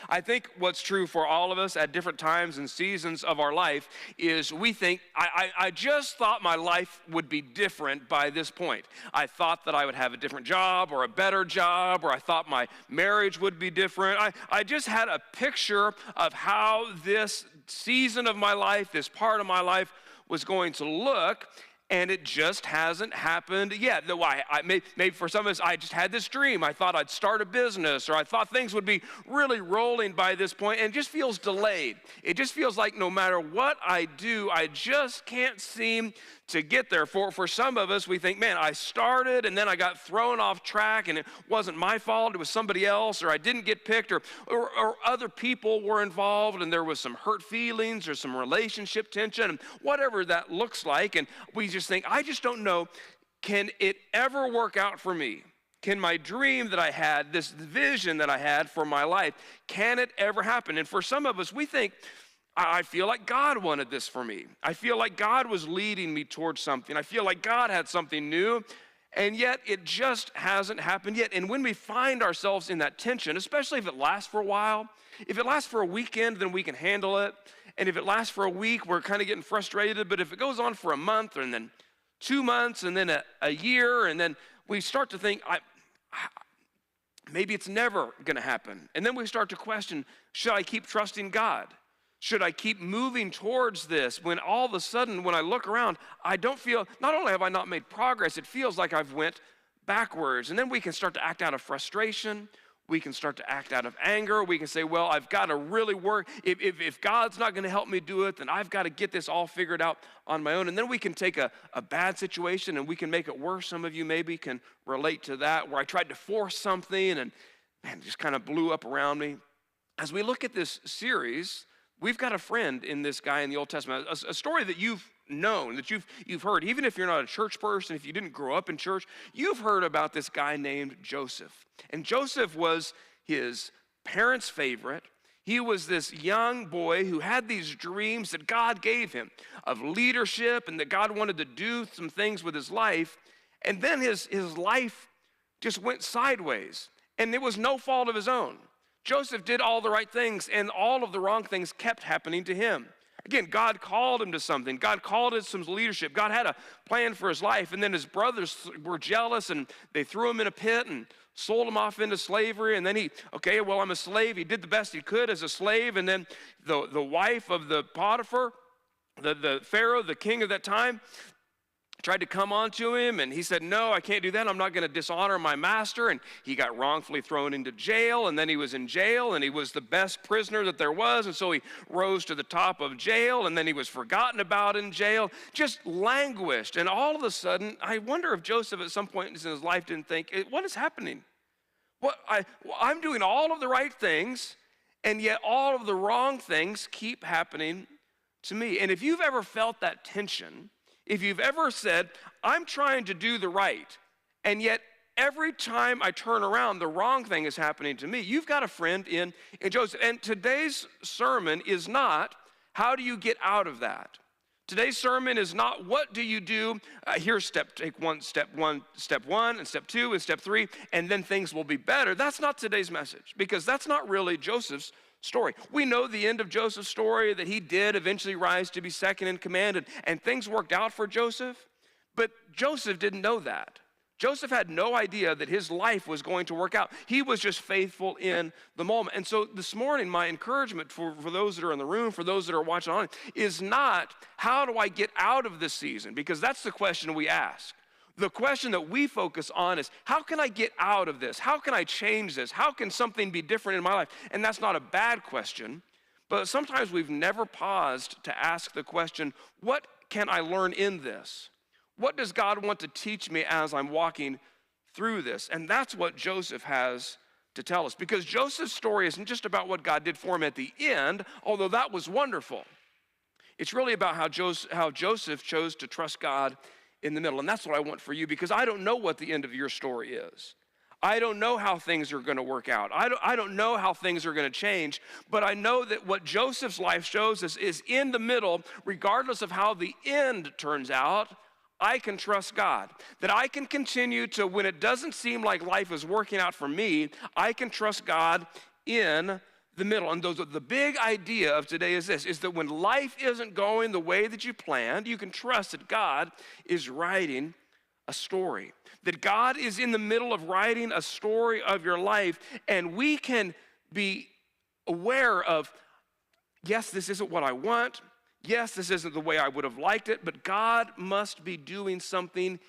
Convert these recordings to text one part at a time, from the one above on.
I think what's true for all of us at different times and seasons of our life is we think, I just thought my life would be different by this point. I thought that I would have a different job or a better job, or I thought my marriage would be different. I just had a picture of how this season of my life, this part of my life was going to look, and it just hasn't happened yet. Maybe for some of us, I just had this dream. I thought I'd start a business, or I thought things would be really rolling by this point, and it just feels delayed. It just feels like no matter what I do, I just can't seem to get there. For some of us, we think, man, I started and then I got thrown off track, and it wasn't my fault, it was somebody else, or I didn't get picked, or other people were involved, and there was some hurt feelings or some relationship tension, and whatever that looks like, and we just think, I just don't know, can it ever work out for me? Can my dream that I had, this vision that I had for my life, can it ever happen? And for some of us, we think, I feel like God wanted this for me. I feel like God was leading me towards something. I feel like God had something new, and yet it just hasn't happened yet. And when we find ourselves in that tension, especially if it lasts for a while, if it lasts for a weekend, then we can handle it. And if it lasts for a week, we're kind of getting frustrated. But if it goes on for a month, and then 2 months, and then a year, and then we start to think, maybe it's never going to happen. And then we start to question, should I keep trusting God? Should I keep moving towards this when all of a sudden, when I look around, I don't feel, not only have I not made progress, it feels like I've went backwards. And then we can start to act out of frustration. We can start to act out of anger. We can say, well, I've got to really work. If God's not going to help me do it, then I've got to get this all figured out on my own. And then we can take a bad situation and we can make it worse. Some of you maybe can relate to that, where I tried to force something and man, it just kind of blew up around me. As we look at this series, we've got a friend in this guy in the Old Testament, a story that you've known, that you've heard. Even if you're not a church person, if you didn't grow up in church, you've heard about this guy named Joseph. And Joseph was his parents' favorite. He was this young boy who had these dreams that God gave him of leadership, and that God wanted to do some things with his life. And then his life just went sideways, and it was no fault of his own. Joseph did all the right things, and all of the wrong things kept happening to him. Again, God called him to something. God called it some leadership. God had a plan for his life, and then his brothers were jealous, and they threw him in a pit and sold him off into slavery. And then I'm a slave. He did the best he could as a slave, and then the wife of the Potiphar, the Pharaoh, the king of that time, tried to come on to him, and he said, no, I can't do that. I'm not going to dishonor my master. And he got wrongfully thrown into jail, and then he was in jail, and he was the best prisoner that there was, and so he rose to the top of jail, and then he was forgotten about in jail, just languished. And all of a sudden, I wonder if Joseph at some point in his life didn't think, what is happening? I'm doing all of the right things, and yet all of the wrong things keep happening to me. And if you've ever felt that tension, if you've ever said, I'm trying to do the right, and yet every time I turn around, the wrong thing is happening to me, you've got a friend in Joseph. And today's sermon is not, how do you get out of that? Today's sermon is not, what do you do? Here's step one, and step two, and step three, and then things will be better. That's not today's message, because that's not really Joseph's story. We know the end of Joseph's story, that he did eventually rise to be second in command, and things worked out for Joseph, but Joseph didn't know that. Joseph had no idea that his life was going to work out. He was just faithful in the moment. And so this morning, my encouragement for those that are in the room, for those that are watching on, is not, how do I get out of this season? Because that's the question we ask. The question that we focus on is, how can I get out of this? How can I change this? How can something be different in my life? And that's not a bad question, but sometimes we've never paused to ask the question, what can I learn in this? What does God want to teach me as I'm walking through this? And that's what Joseph has to tell us, because Joseph's story isn't just about what God did for him at the end, although that was wonderful. It's really about how Joseph chose to trust God in the middle. And that's what I want for you, because I don't know what the end of your story is. I don't know how things are going to work out. I don't know how things are going to change, but I know that what Joseph's life shows us is in the middle, regardless of how the end turns out, I can trust God. That I can continue to, when it doesn't seem like life is working out for me, I can trust God in the middle. And the big idea of today is this, is that when life isn't going the way that you planned, you can trust that God is writing a story. That God is in the middle of writing a story of your life, and we can be aware of, yes, this isn't what I want. Yes, this isn't the way I would have liked it, but God must be doing something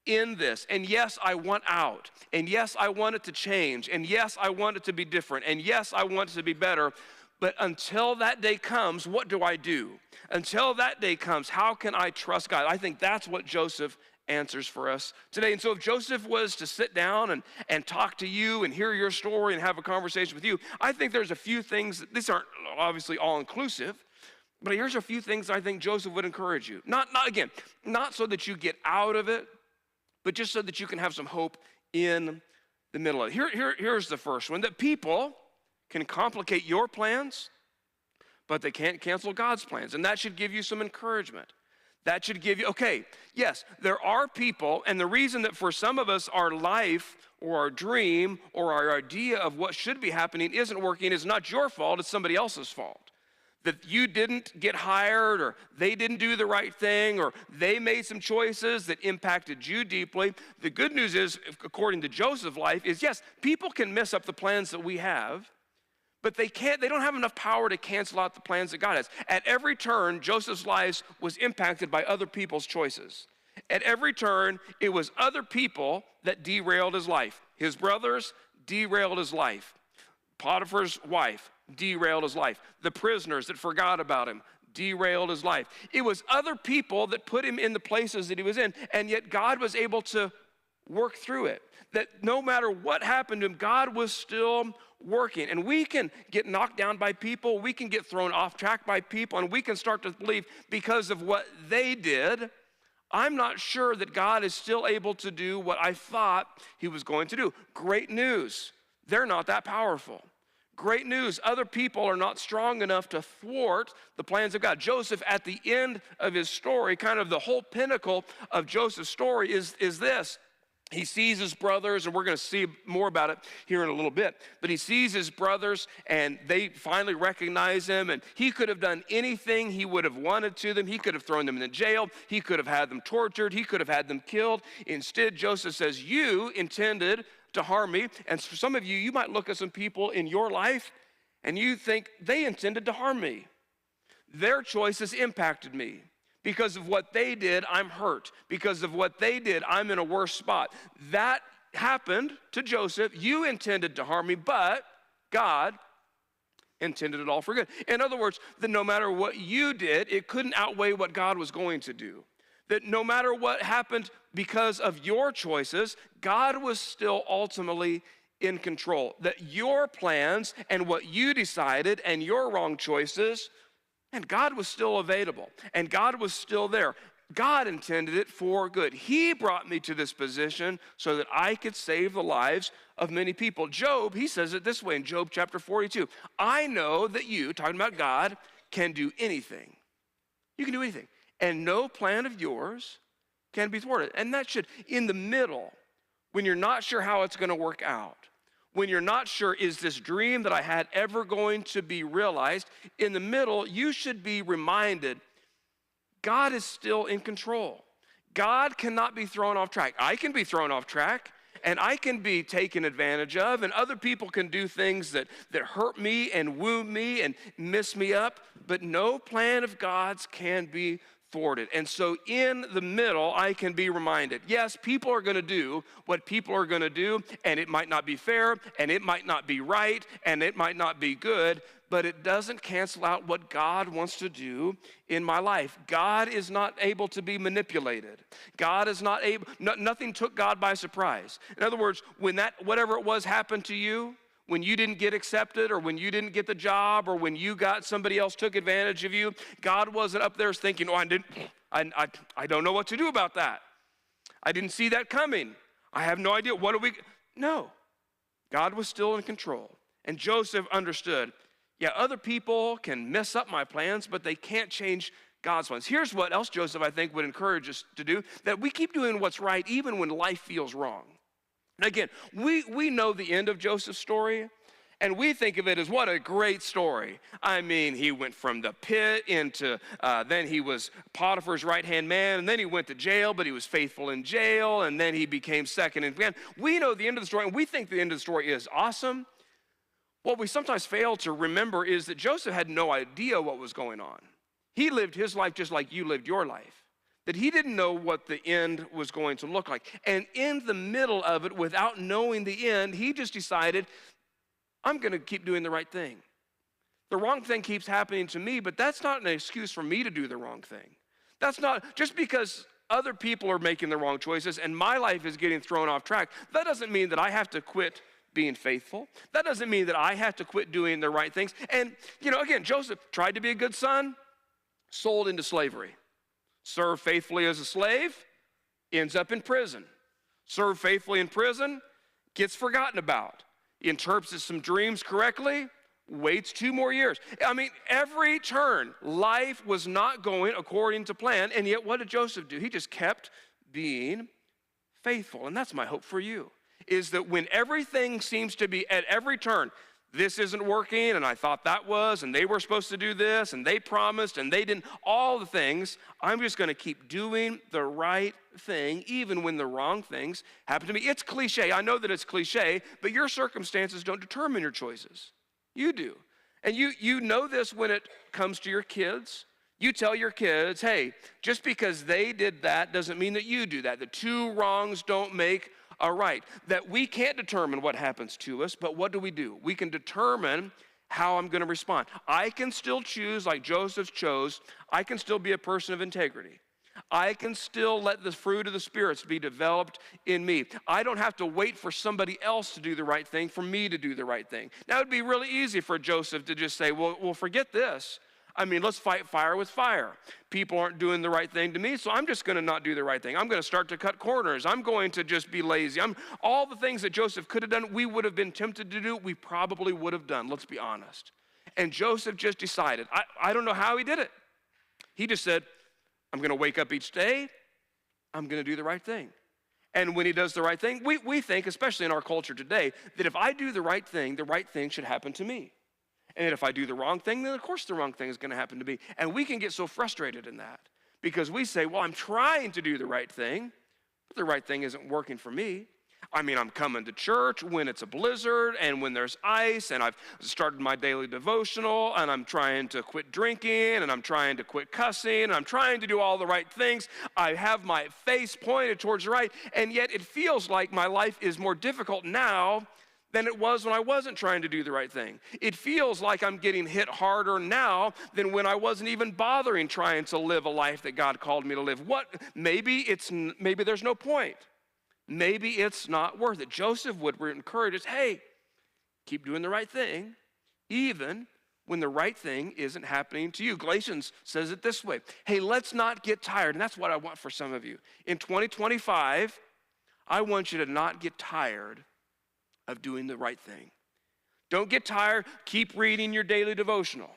in this. And yes, I want out. And yes, I want it to change. And yes, I want it to be different. And yes, I want it to be better. But until that day comes, what do I do? Until that day comes, how can I trust God? I think that's what Joseph answers for us today. And so if Joseph was to sit down and talk to you and hear your story and have a conversation with you, I think there's a few things, these aren't obviously all inclusive, but here's a few things I think Joseph would encourage you. Not so that you get out of it, but just so that you can have some hope in the middle of it. Here's the first one, that people can complicate your plans, but they can't cancel God's plans. And that should give you some encouragement. That should give you, okay, yes, there are people, and the reason that for some of us our life or our dream or our idea of what should be happening isn't working is not your fault, it's somebody else's fault. That you didn't get hired, or they didn't do the right thing, or they made some choices that impacted you deeply. The good news is, according to Joseph's life, is yes, people can mess up the plans that we have, but they don't have enough power to cancel out the plans that God has. At every turn, Joseph's life was impacted by other people's choices. At every turn, it was other people that derailed his life. His brothers derailed his life. Potiphar's wife derailed his life. The prisoners that forgot about him derailed his life. It was other people that put him in the places that he was in, and yet God was able to work through it. That no matter what happened to him, God was still working. And we can get knocked down by people, we can get thrown off track by people, and we can start to believe because of what they did, I'm not sure that God is still able to do what I thought he was going to do. Great news, they're not that powerful. Great news, other people are not strong enough to thwart the plans of God. Joseph, at the end of his story, kind of the whole pinnacle of Joseph's story is this. He sees his brothers, and we're going to see more about it here in a little bit, but he sees his brothers, and they finally recognize him, and he could have done anything he would have wanted to them. He could have thrown them in jail. He could have had them tortured. He could have had them killed. Instead, Joseph says, you intended to harm me. And for some of you, you might look at some people in your life, and you think they intended to harm me. Their choices impacted me. Because of what they did, I'm hurt. Because of what they did, I'm in a worse spot. That happened to Joseph. You intended to harm me, but God intended it all for good. In other words, that no matter what you did, it couldn't outweigh what God was going to do. That no matter what happened because of your choices, God was still ultimately in control. That your plans and what you decided and your wrong choices, and God was still available, and God was still there. God intended it for good. He brought me to this position so that I could save the lives of many people. Job, he says it this way in Job chapter 42. I know that you, talking about God, can do anything. You can do anything. And no plan of yours can be thwarted. And that should, in the middle, when you're not sure how it's going to work out, when you're not sure, is this dream that I had ever going to be realized? In the middle, you should be reminded, God is still in control. God cannot be thrown off track. I can be thrown off track, and I can be taken advantage of, and other people can do things that hurt me and wound me and mess me up, but no plan of God's can be thwarted. And so in the middle, I can be reminded, yes, people are going to do what people are going to do, and it might not be fair, and it might not be right, and it might not be good, but it doesn't cancel out what God wants to do in my life. God is not able to be manipulated. God is not able, nothing took God by surprise. In other words, when that, whatever it was happened to you, when you didn't get accepted, or when you didn't get the job, or when you got somebody else took advantage of you, God wasn't up there thinking, I don't know what to do about that. I didn't see that coming. I have no idea. No. God was still in control. And Joseph understood, yeah, other people can mess up my plans, but they can't change God's plans. Here's what else Joseph, I think, would encourage us to do, that we keep doing what's right even when life feels wrong. And again, we know the end of Joseph's story, And we think of it as what a great story. I mean, he went from the pit into, then he was Potiphar's right-hand man, and then he went to jail, but he was faithful in jail, and then he became second in command. We know the end of the story, and we think the end of the story is awesome. What we sometimes fail to remember is that Joseph had no idea what was going on. He lived his life just like you lived your life, that he didn't know what the end was going to look like. And in the middle of it, without knowing the end, he just decided, I'm going to keep doing the right thing. The wrong thing keeps happening to me, but that's not an excuse for me to do the wrong thing. That's not, just because other people are making the wrong choices and my life is getting thrown off track, that doesn't mean that I have to quit being faithful. That doesn't mean that I have to quit doing the right things. And, again, Joseph tried to be a good son, sold into slavery. Served faithfully as a slave, ends up in prison. Served faithfully in prison, gets forgotten about. Interprets some dreams correctly, waits 2 more years. I mean, every turn, life was not going according to plan, and yet what did Joseph do? He just kept being faithful, and that's my hope for you, is that when everything seems to be at every turn, this isn't working, and I thought that was, and they were supposed to do this, and they promised, and they didn't, all the things, I'm just going to keep doing the right thing, even when the wrong things happen to me. It's cliche. I know that it's cliche, but your circumstances don't determine your choices. You do. And you know this when it comes to your kids. You tell your kids, hey, just because they did that doesn't mean that you do that. The 2 wrongs don't make a right. That we can't determine what happens to us, but what do? We can determine how I'm going to respond. I can still choose, like Joseph chose. I can still be a person of integrity. I can still let the fruit of the spirits be developed in me. I don't have to wait for somebody else to do the right thing for me to do the right thing. Now, it would be really easy for Joseph to just say, well, forget this. I mean, let's fight fire with fire. People aren't doing the right thing to me, so I'm just going to not do the right thing. I'm going to start to cut corners. I'm going to just be lazy. All the things that Joseph could have done, we would have been tempted to do, we probably would have done, let's be honest. And Joseph just decided, I don't know how he did it. He just said, I'm going to wake up each day, I'm going to do the right thing. And when he does the right thing, we think, especially in our culture today, that if I do the right thing should happen to me. And if I do the wrong thing, then of course the wrong thing is going to happen to me. And we can get so frustrated in that because we say, well, I'm trying to do the right thing, but the right thing isn't working for me. I mean, I'm coming to church when it's a blizzard and when there's ice, and I've started my daily devotional, and I'm trying to quit drinking, and I'm trying to quit cussing, and I'm trying to do all the right things. I have my face pointed towards the right, and yet it feels like my life is more difficult now than it was when I wasn't trying to do the right thing. It feels like I'm getting hit harder now than when I wasn't even bothering trying to live a life that God called me to live. Maybe there's no point. Maybe it's not worth it. Joseph would encourage us, hey, keep doing the right thing, even when the right thing isn't happening to you. Galatians says it this way, hey, let's not get tired. And that's what I want for some of you. In 2025, I want you to not get tired of doing the right thing. Don't get tired. Keep reading your daily devotional.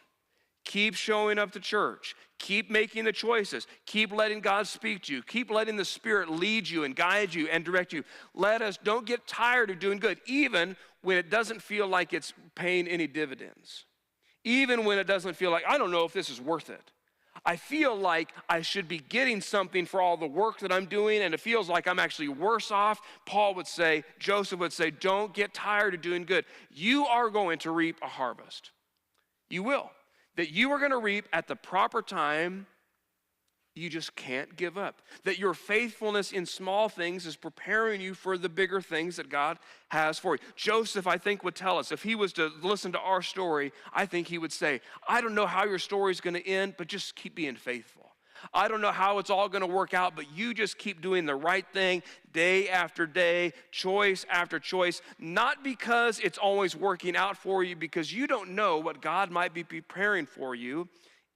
Keep showing up to church. Keep making the choices. Keep letting God speak to you. Keep letting the Spirit lead you and guide you and direct you. Don't get tired of doing good, even when it doesn't feel like it's paying any dividends. Even when it doesn't feel like, I don't know if this is worth it. I feel like I should be getting something for all the work that I'm doing, and it feels like I'm actually worse off. Joseph would say, don't get tired of doing good. You are going to reap a harvest. You will. That you are going to reap at the proper time. You just can't give up. That your faithfulness in small things is preparing you for the bigger things that God has for you. Joseph, I think, would tell us, if he was to listen to our story, I think he would say, I don't know how your story is going to end, but just keep being faithful. I don't know how it's all going to work out, but you just keep doing the right thing day after day, choice after choice, not because it's always working out for you, because you don't know what God might be preparing for you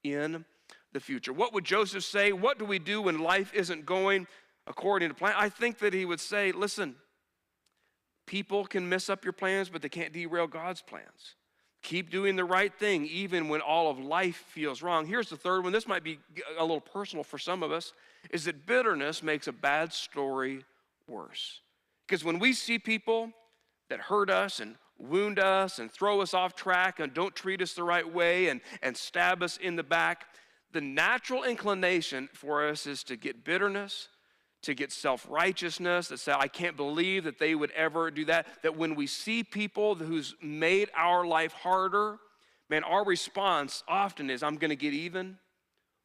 in the future. What would Joseph say? What do we do when life isn't going according to plan? I think that he would say, listen, people can mess up your plans, but they can't derail God's plans. Keep doing the right thing even when all of life feels wrong. Here's the third one. This might be a little personal for some of us, is that bitterness makes a bad story worse. Because when we see people that hurt us and wound us and throw us off track and don't treat us the right way and stab us in the back, the natural inclination for us is to get bitterness, to get self-righteousness, that say, I can't believe that they would ever do that. That when we see people who's made our life harder, man, our response often is, I'm gonna get even.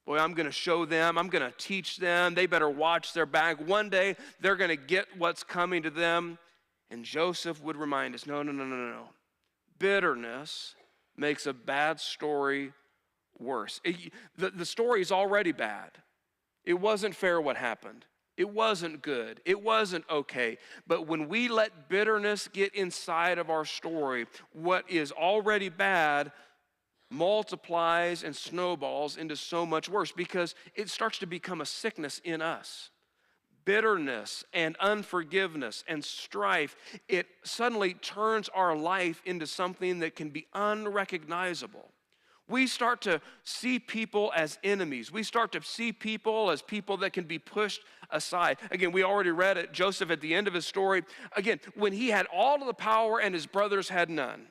Boy, I'm gonna show them, I'm gonna teach them, they better watch their back. One day, they're gonna get what's coming to them. And Joseph would remind us, no. Bitterness makes a bad story worse. The story is already bad. It wasn't fair what happened. It wasn't good. It wasn't okay. But when we let bitterness get inside of our story, what is already bad multiplies and snowballs into so much worse because it starts to become a sickness in us. Bitterness and unforgiveness and strife, it suddenly turns our life into something that can be unrecognizable. We start to see people as enemies. We start to see people as people that can be pushed aside. Again, we already read it. Joseph at the end of his story, again, when he had all of the power and his brothers had none,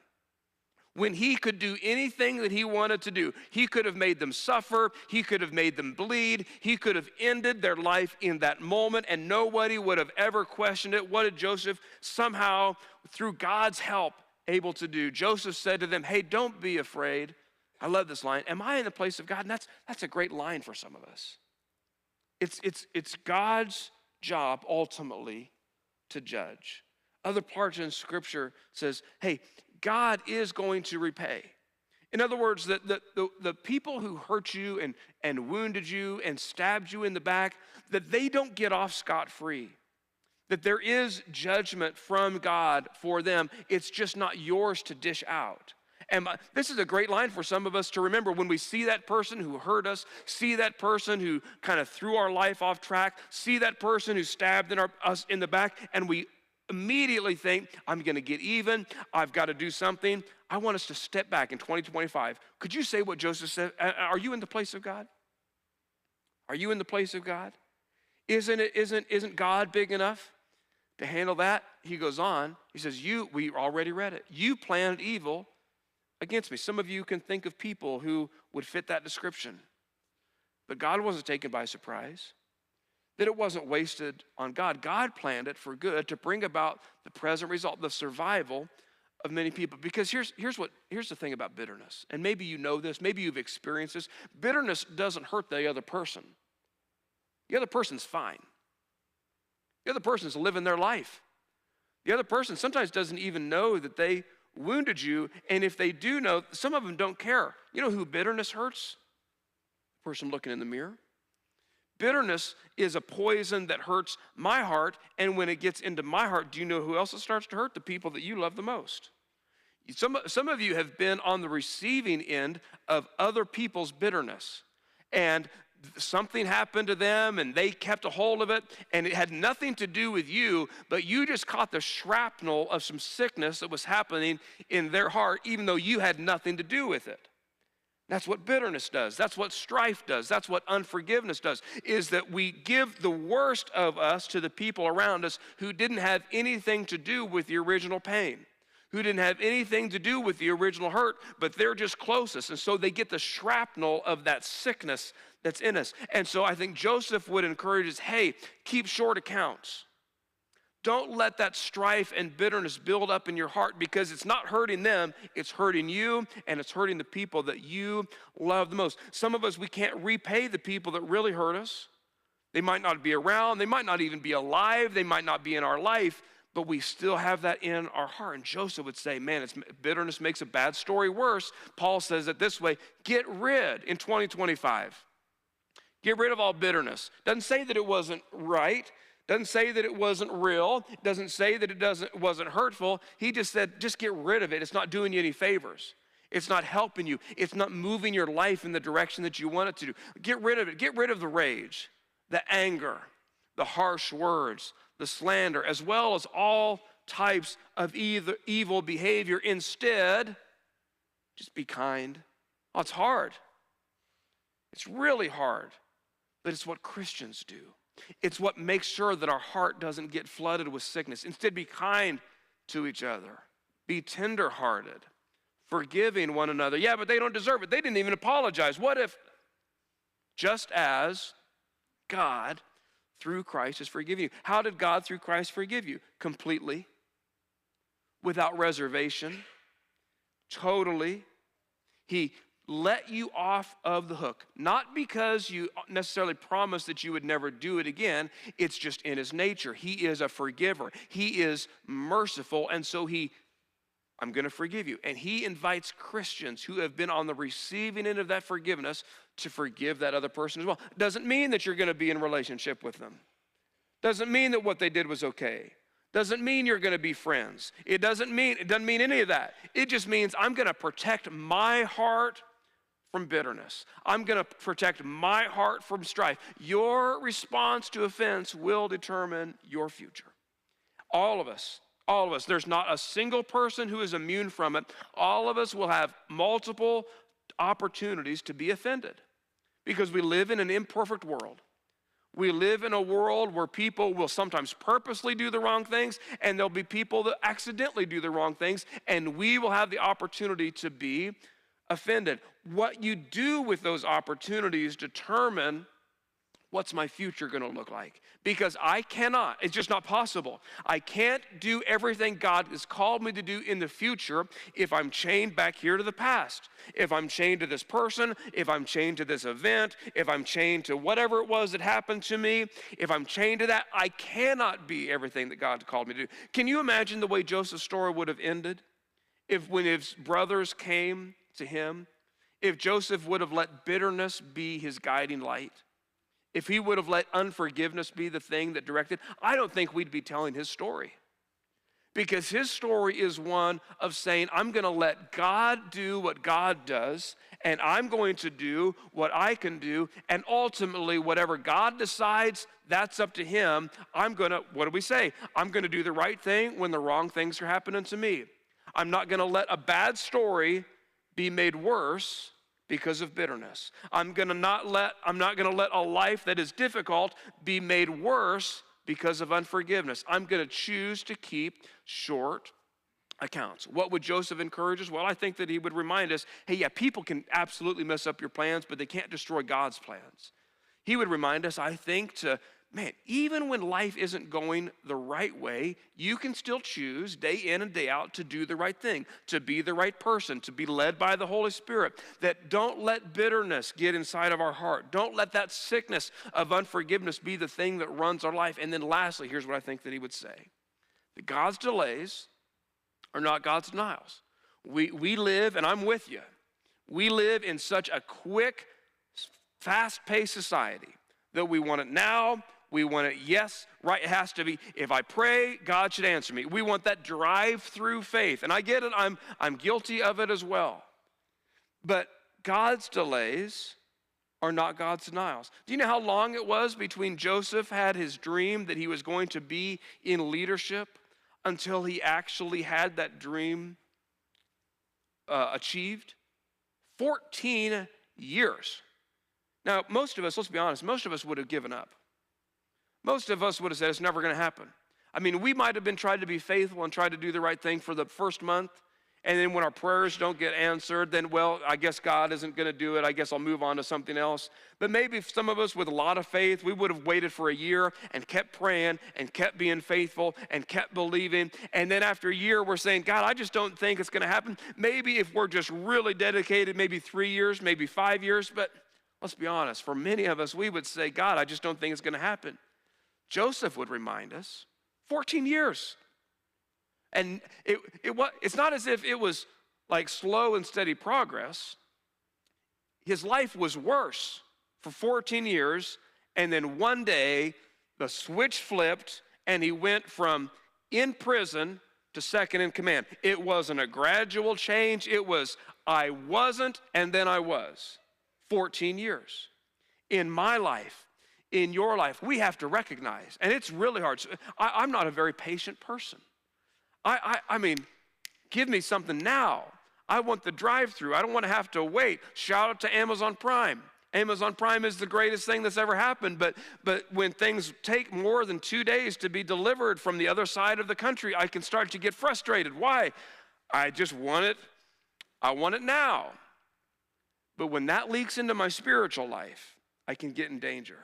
when he could do anything that he wanted to do, he could have made them suffer, he could have made them bleed, he could have ended their life in that moment and nobody would have ever questioned it. What did Joseph somehow, through God's help, able to do? Joseph said to them, hey, don't be afraid. I love this line. Am I in the place of God? And that's a great line for some of us. It's God's job ultimately to judge. Other parts in Scripture says, hey, God is going to repay. In other words, the people who hurt you and wounded you and stabbed you in the back, that they don't get off scot-free. That there is judgment from God for them. It's just not yours to dish out. And this is a great line for some of us to remember when we see that person who hurt us, see that person who kind of threw our life off track, see that person who stabbed us in the back, and we immediately think, I'm gonna get even, I've gotta do something. I want us to step back in 2025. Could you say what Joseph said? Are you in the place of God? Are you in the place of God? Isn't God big enough to handle that? He goes on, he says, we already read it. You planned evil against me. Some of you can think of people who would fit that description. But God wasn't taken by surprise. That it wasn't wasted on God. God planned it for good to bring about the present result, the survival of many people. Because here's the thing about bitterness. And maybe you know this, maybe you've experienced this. Bitterness doesn't hurt the other person. The other person's fine. The other person's living their life. The other person sometimes doesn't even know that they wounded you, and if they do know, some of them don't care. You know who bitterness hurts? The person looking in the mirror. Bitterness is a poison that hurts my heart, and when it gets into my heart, do you know who else it starts to hurt? The people that you love the most. Some of you have been on the receiving end of other people's bitterness, and something happened to them and they kept a hold of it and it had nothing to do with you, but you just caught the shrapnel of some sickness that was happening in their heart even though you had nothing to do with it. That's what bitterness does. That's what strife does. That's what unforgiveness does, is that we give the worst of us to the people around us who didn't have anything to do with the original pain, who didn't have anything to do with the original hurt, but they're just closest. And so they get the shrapnel of that sickness that's in us. And so I think Joseph would encourage us, hey, keep short accounts. Don't let that strife and bitterness build up in your heart because it's not hurting them, it's hurting you and it's hurting the people that you love the most. Some of us, we can't repay the people that really hurt us. They might not be around, they might not even be alive, they might not be in our life, but we still have that in our heart. And Joseph would say, man, bitterness makes a bad story worse. Paul says it this way, get rid in 2025. Get rid of all bitterness. Doesn't say that it wasn't right. Doesn't say that it wasn't real. Doesn't say that it wasn't hurtful. He just said, just get rid of it. It's not doing you any favors. It's not helping you. It's not moving your life in the direction that you want it to do. Get rid of it. Get rid of the rage, the anger, the harsh words, the slander, as well as all types of evil behavior. Instead, just be kind. Oh, it's hard. It's really hard. But it's what Christians do. It's what makes sure that our heart doesn't get flooded with sickness. Instead, be kind to each other. Be tenderhearted, forgiving one another. Yeah, but they don't deserve it. They didn't even apologize. What if, just as God through Christ has forgiven you? How did God through Christ forgive you? Completely, without reservation, totally. He let you off of the hook, not because you necessarily promised that you would never do it again. It's just in his nature. He is a forgiver. He is merciful, and so I'm going to forgive you. And he invites Christians who have been on the receiving end of that forgiveness to forgive that other person as well. Doesn't mean that you're going to be in relationship with them. Doesn't mean that what they did was okay. Doesn't mean you're going to be friends. It doesn't mean any of that. It just means I'm going to protect my heart from bitterness. I'm going to protect my heart from strife. Your response to offense will determine your future. All of us. There's not a single person who is immune from it. All of us will have multiple opportunities to be offended because we live in an imperfect world. We live in a world where people will sometimes purposely do the wrong things, and there'll be people that accidentally do the wrong things, and we will have the opportunity to be offended. What you do with those opportunities determine what's my future going to look like. Because it's just not possible. I can't do everything God has called me to do in the future if I'm chained back here to the past. If I'm chained to this person, if I'm chained to this event, if I'm chained to whatever it was that happened to me, if I'm chained to that, I cannot be everything that God called me to do. Can you imagine the way Joseph's story would have ended when his brothers came to him? If Joseph would have let bitterness be his guiding light, if he would have let unforgiveness be the thing that directed, I don't think we'd be telling his story. Because his story is one of saying, I'm going to let God do what God does, and I'm going to do what I can do, and ultimately, whatever God decides, that's up to him. What do we say? I'm going to do the right thing when the wrong things are happening to me. I'm not going to let a bad story be made worse because of bitterness. I'm not going to let a life that is difficult be made worse because of unforgiveness. I'm going to choose to keep short accounts. What would Joseph encourage us? Well, I think that he would remind us, hey, yeah, people can absolutely mess up your plans, but they can't destroy God's plans. He would remind us, I think, even when life isn't going the right way, you can still choose day in and day out to do the right thing, to be the right person, to be led by the Holy Spirit. That don't let bitterness get inside of our heart. Don't let that sickness of unforgiveness be the thing that runs our life. And then lastly, here's what I think that he would say. That God's delays are not God's denials. We live, and I'm with you, we live in such a quick, fast-paced society that we want it now. We want it, yes, right, it has to be. If I pray, God should answer me. We want that drive-through faith. And I get it, I'm guilty of it as well. But God's delays are not God's denials. Do you know how long it was between Joseph had his dream that he was going to be in leadership until he actually had that dream achieved? 14 years. Now, most of us, let's be honest, most of us would have given up. Most of us would have said, it's never going to happen. I mean, we might have been trying to be faithful and try to do the right thing for the first month, and then when our prayers don't get answered, then, well, I guess God isn't going to do it. I guess I'll move on to something else. But maybe some of us with a lot of faith, we would have waited for a year and kept praying and kept being faithful and kept believing. And then after a year, we're saying, God, I just don't think it's going to happen. Maybe if we're just really dedicated, maybe 3 years, maybe 5 years. But let's be honest, for many of us, we would say, God, I just don't think it's going to happen. Joseph would remind us, 14 years. And it's not as if it was like slow and steady progress. His life was worse for 14 years, and then one day the switch flipped and he went from in prison to second in command. It wasn't a gradual change. It was I wasn't and then I was. 14 years. In my life, in your life, we have to recognize, and it's really hard. I'm not a very patient person. I mean, give me something now. I want the drive-through. I don't want to have to wait. Shout out to Amazon Prime. Amazon Prime is the greatest thing that's ever happened, but when things take more than 2 days to be delivered from the other side of the country, I can start to get frustrated. Why? I just want it. I want it now. But when that leaks into my spiritual life, I can get in danger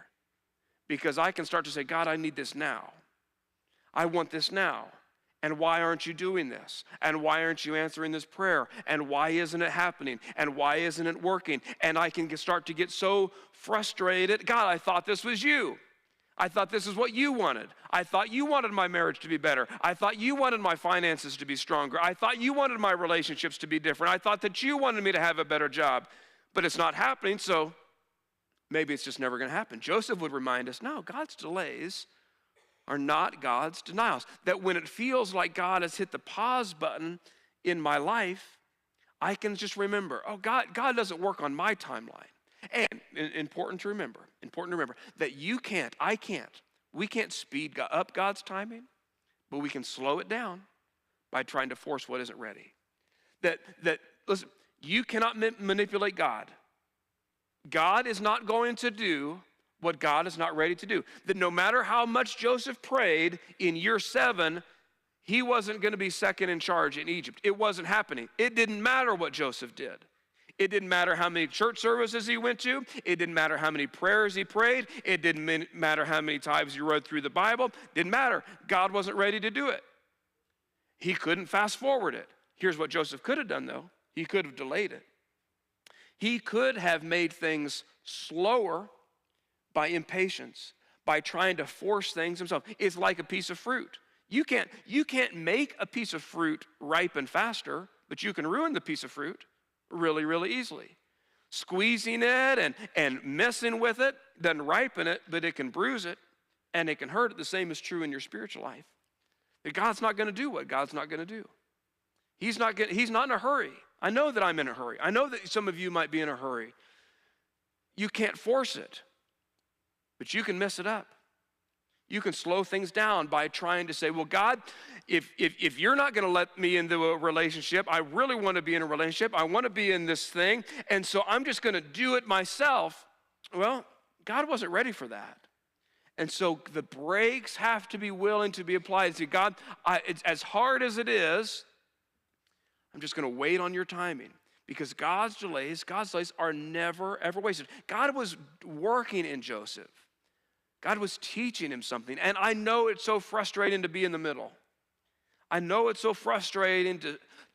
because I can start to say, God, I need this now. I want this now. And why aren't you doing this? And why aren't you answering this prayer? And why isn't it happening? And why isn't it working? And I can start to get so frustrated. God, I thought this was you. I thought this is what you wanted. I thought you wanted my marriage to be better. I thought you wanted my finances to be stronger. I thought you wanted my relationships to be different. I thought that you wanted me to have a better job. But it's not happening, so maybe it's just never going to happen. Joseph would remind us, no, God's delays are not God's denials. That when it feels like God has hit the pause button in my life, I can just remember, oh, God doesn't work on my timeline. And important to remember that we can't speed up God's timing, but we can slow it down by trying to force what isn't ready. Listen, you cannot manipulate God. God is not going to do what God is not ready to do. That no matter how much Joseph prayed in year 7, he wasn't going to be second in charge in Egypt. It wasn't happening. It didn't matter what Joseph did. It didn't matter how many church services he went to. It didn't matter how many prayers he prayed. It didn't matter how many times he read through the Bible. Didn't matter. God wasn't ready to do it. He couldn't fast forward it. Here's what Joseph could have done, though. He could have delayed it. He could have made things slower by impatience, by trying to force things himself. It's like a piece of fruit. You can't make a piece of fruit ripen faster, but you can ruin the piece of fruit really, really easily. Squeezing it and messing with it doesn't ripen it, but it can bruise it and it can hurt it. The same is true in your spiritual life. That God's not going to do what God's not going to do. He's not in a hurry. I know that I'm in a hurry. I know that some of you might be in a hurry. You can't force it, but you can mess it up. You can slow things down by trying to say, well, God, if you're not going to let me into a relationship, I really want to be in a relationship. I want to be in this thing, and so I'm just going to do it myself. Well, God wasn't ready for that. And so the brakes have to be willing to be applied. See, God, it's as hard as it is, I'm just going to wait on your timing. Because God's delays are never, ever wasted. God was working in Joseph. God was teaching him something. And I know it's so frustrating to be in the middle. I know it's so frustrating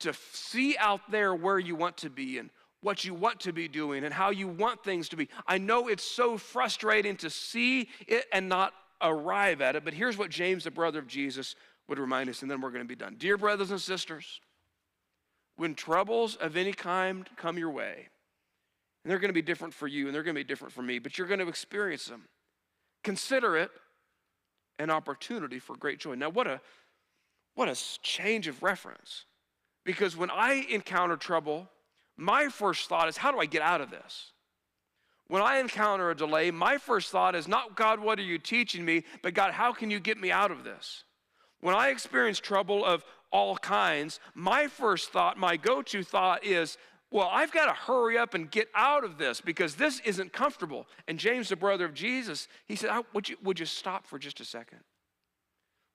to see out there where you want to be and what you want to be doing and how you want things to be. I know it's so frustrating to see it and not arrive at it. But here's what James, the brother of Jesus, would remind us, and then we're going to be done. Dear brothers and sisters, when troubles of any kind come your way, and they're going to be different for you and they're going to be different for me, but you're going to experience them, consider it an opportunity for great joy. Now, what a change of reference. Because when I encounter trouble, my first thought is, how do I get out of this? When I encounter a delay, my first thought is not, God, what are you teaching me? But God, how can you get me out of this? When I experience trouble of all kinds, my first thought, my go-to thought is, well, I've got to hurry up and get out of this because this isn't comfortable. And James, the brother of Jesus, he said, would you stop for just a second?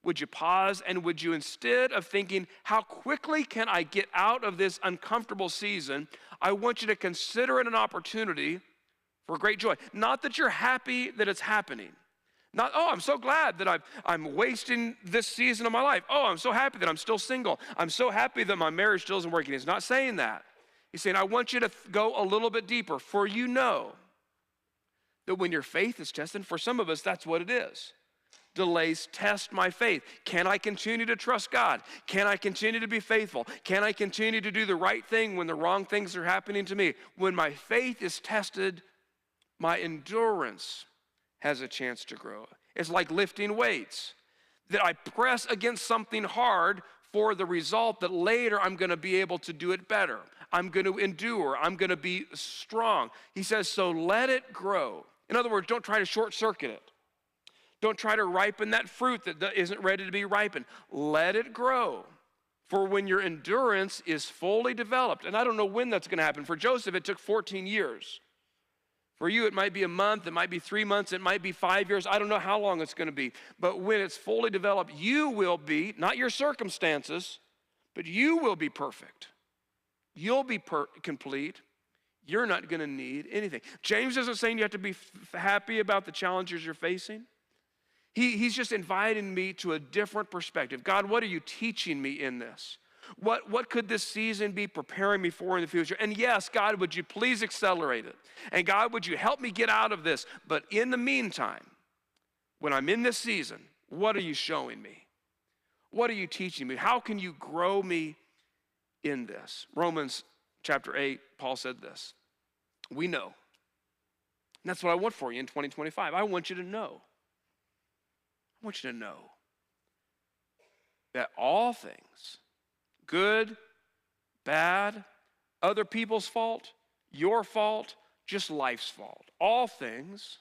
Would you pause and would you, instead of thinking, how quickly can I get out of this uncomfortable season, I want you to consider it an opportunity for great joy. Not that you're happy that it's happening. Not, oh, I'm so glad that I'm wasting this season of my life. Oh, I'm so happy that I'm still single. I'm so happy that my marriage still isn't working. He's not saying that. He's saying, I want you to go a little bit deeper, for you know that when your faith is tested, for some of us, that's what it is. Delays test my faith. Can I continue to trust God? Can I continue to be faithful? Can I continue to do the right thing when the wrong things are happening to me? When my faith is tested, my endurance has a chance to grow. It's like lifting weights, that I press against something hard for the result that later I'm going to be able to do it better. I'm going to endure. I'm going to be strong. He says, so let it grow. In other words, don't try to short circuit it. Don't try to ripen that fruit that isn't ready to be ripened. Let it grow. For when your endurance is fully developed, and I don't know when that's going to happen. For Joseph, it took 14 years. For you, it might be a month, it might be 3 months, it might be 5 years. I don't know how long it's going to be. But when it's fully developed, you will be, not your circumstances, but you will be perfect. You'll be complete. You're not going to need anything. James isn't saying you have to be happy about the challenges you're facing. He's just inviting me to a different perspective. God, what are you teaching me in this? What could this season be preparing me for in the future? And yes, God, would you please accelerate it? And God, would you help me get out of this? But in the meantime, when I'm in this season, what are you showing me? What are you teaching me? How can you grow me in this? Romans chapter 8, Paul said this. We know. And that's what I want for you in 2025. I want you to know. I want you to know that all things, good, bad, other people's fault, your fault, just life's fault, all things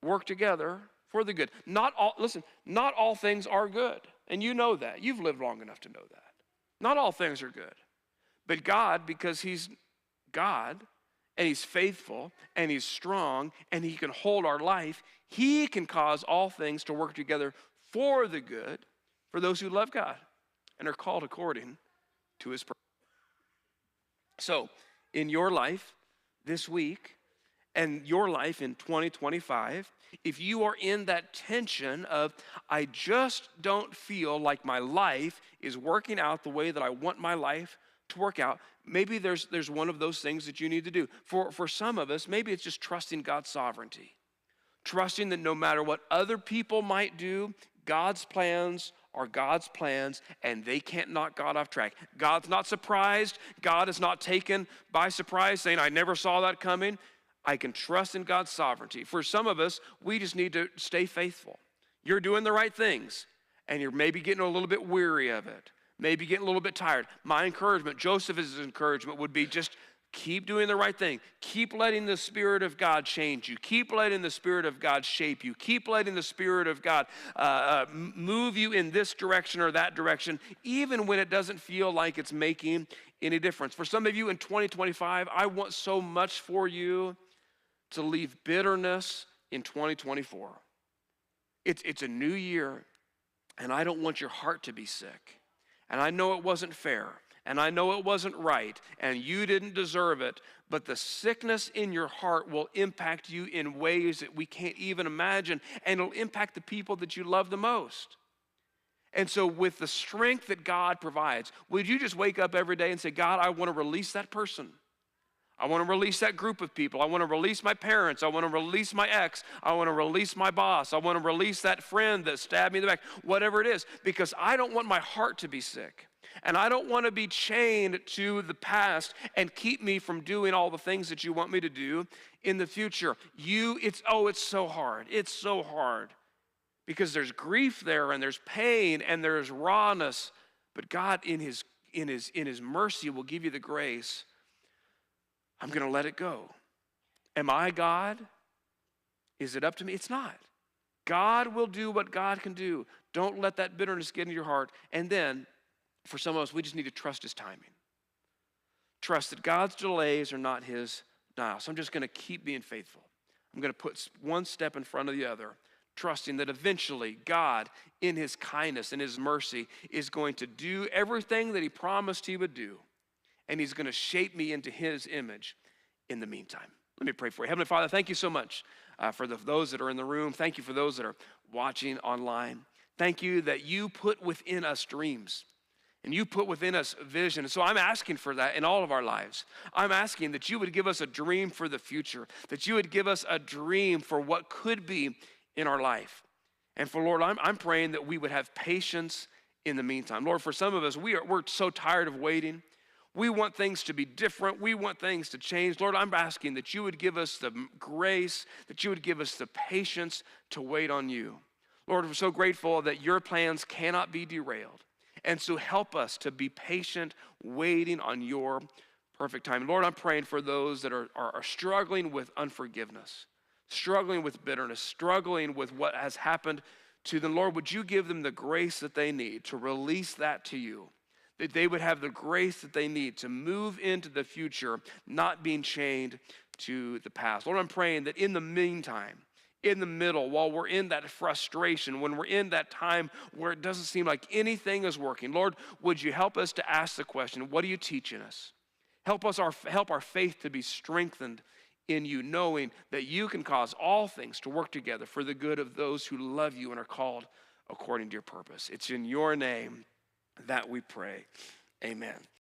work together for the good. Not all things are good. And you know that. You've lived long enough to know that. Not all things are good. But God, because he's God, and he's faithful, and he's strong, and he can hold our life, he can cause all things to work together for the good, for those who love God and are called according to his purpose. So, in your life this week, and your life in 2025, if you are in that tension of, I just don't feel like my life is working out the way that I want my life to work out, maybe there's one of those things that you need to do. For some of us, maybe it's just trusting God's sovereignty. Trusting that no matter what other people might do, God's plans are God's plans, and they can't knock God off track. God's not surprised. God is not taken by surprise, saying, I never saw that coming. I can trust in God's sovereignty. For some of us, we just need to stay faithful. You're doing the right things, and you're maybe getting a little bit weary of it. Maybe getting a little bit tired. My encouragement, Joseph's encouragement would be just keep doing the right thing. Keep letting the Spirit of God change you. Keep letting the Spirit of God shape you. Keep letting the Spirit of God move you in this direction or that direction, even when it doesn't feel like it's making any difference. For some of you in 2025, I want so much for you to leave bitterness in 2024. It's a new year, and I don't want your heart to be sick. And I know it wasn't fair, and I know it wasn't right, and you didn't deserve it, but the sickness in your heart will impact you in ways that we can't even imagine, and it'll impact the people that you love the most. And so with the strength that God provides, would you just wake up every day and say, God, I want to release that person. I want to release that group of people. I want to release my parents. I want to release my ex. I want to release my boss. I want to release that friend that stabbed me in the back, whatever it is, because I don't want my heart to be sick. And I don't want to be chained to the past and keep me from doing all the things that you want me to do in the future. It's so hard. It's so hard because there's grief there and there's pain and there's rawness. But God in his mercy will give you the grace. I'm going to let it go. Am I God? Is it up to me? It's not. God will do what God can do. Don't let that bitterness get into your heart. And then, for some of us, we just need to trust his timing. Trust that God's delays are not his denial. So I'm just going to keep being faithful. I'm going to put one step in front of the other, trusting that eventually God, in his kindness and his mercy, is going to do everything that he promised he would do. And he's going to shape me into his image in the meantime. Let me pray for you. Heavenly Father, thank you so much for those that are in the room. Thank you for those that are watching online. Thank you that you put within us dreams and you put within us vision. And so I'm asking for that in all of our lives. I'm asking that you would give us a dream for the future, that you would give us a dream for what could be in our life. And for Lord, I'm praying that we would have patience in the meantime. Lord, for some of us, we're so tired of waiting. We want things to be different. We want things to change. Lord, I'm asking that you would give us the grace, that you would give us the patience to wait on you. Lord, we're so grateful that your plans cannot be derailed. And so help us to be patient, waiting on your perfect time. Lord, I'm praying for those that are struggling with unforgiveness, struggling with bitterness, struggling with what has happened to them. Lord, would you give them the grace that they need to release that to you? That they would have the grace that they need to move into the future, not being chained to the past. Lord, I'm praying that in the meantime, in the middle, while we're in that frustration, when we're in that time where it doesn't seem like anything is working, Lord, would you help us to ask the question, what are you teaching us? Help our faith to be strengthened in you, knowing that you can cause all things to work together for the good of those who love you and are called according to your purpose. It's in your name that we pray. Amen.